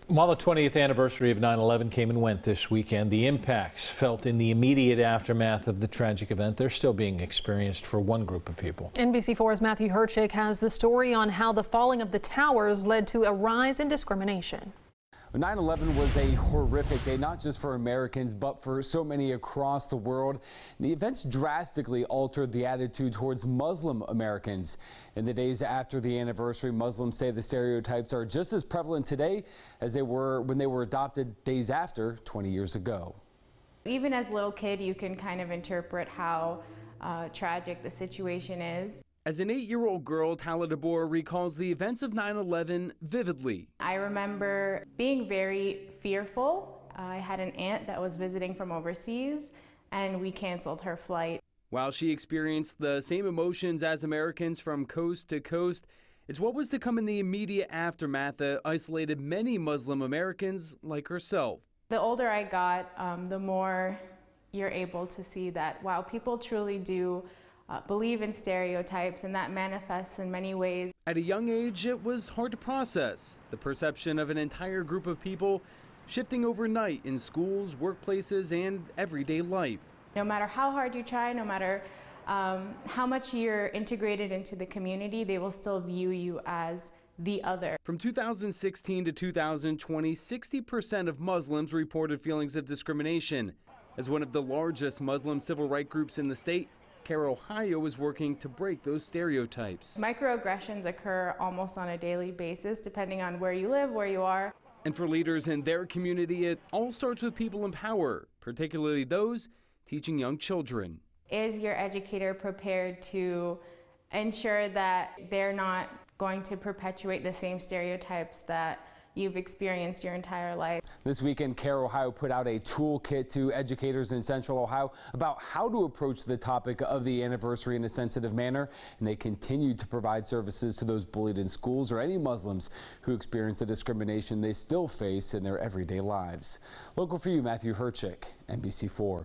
While the 20th anniversary of 9/11 came and went this weekend, the impacts felt in the immediate aftermath of the tragic event, they're still being experienced for one group of people. NBC4's Matthew Herchick has the story on how the falling of the towers led to a rise in discrimination. 9/11 was a horrific day, not just for Americans, but for so many across the world. The events drastically altered the attitude towards Muslim Americans. In the days after the anniversary, Muslims say the stereotypes are just as prevalent today as they were when they were adopted days after 20 years ago. Even as a little kid, you can kind of interpret how tragic the situation is. As an 8-year-old girl, Tala DeBoer recalls the events of 9/11 vividly. I remember being very fearful. I had an aunt that was visiting from overseas, and we canceled her flight. While she experienced the same emotions as Americans from coast to coast, it's what was to come in the immediate aftermath that isolated many Muslim Americans like herself. The older I got, the more you're able to see that, wow, people truly do believe in stereotypes, and that manifests in many ways. At a young age, it was hard to process the perception of an entire group of people shifting overnight in schools, workplaces, and everyday life. No matter how hard you try, no matter how much you're integrated into the community, they will still view you as the other. From 2016 to 2020, 60% of Muslims reported feelings of discrimination. As one of the largest Muslim civil rights groups in the state, CARE Ohio is working to break those stereotypes. Microaggressions occur almost on a daily basis, depending on where you live, where you are. And for leaders in their community, it all starts with people in power, particularly those teaching young children. Is your educator prepared to ensure that they're not going to perpetuate the same stereotypes that you've experienced your entire life? This weekend, CARE Ohio put out a toolkit to educators in Central Ohio about how to approach the topic of the anniversary in a sensitive manner, and they continue to provide services to those bullied in schools or any Muslims who experience the discrimination they still face in their everyday lives. Local for you, Matthew Herchick, NBC4.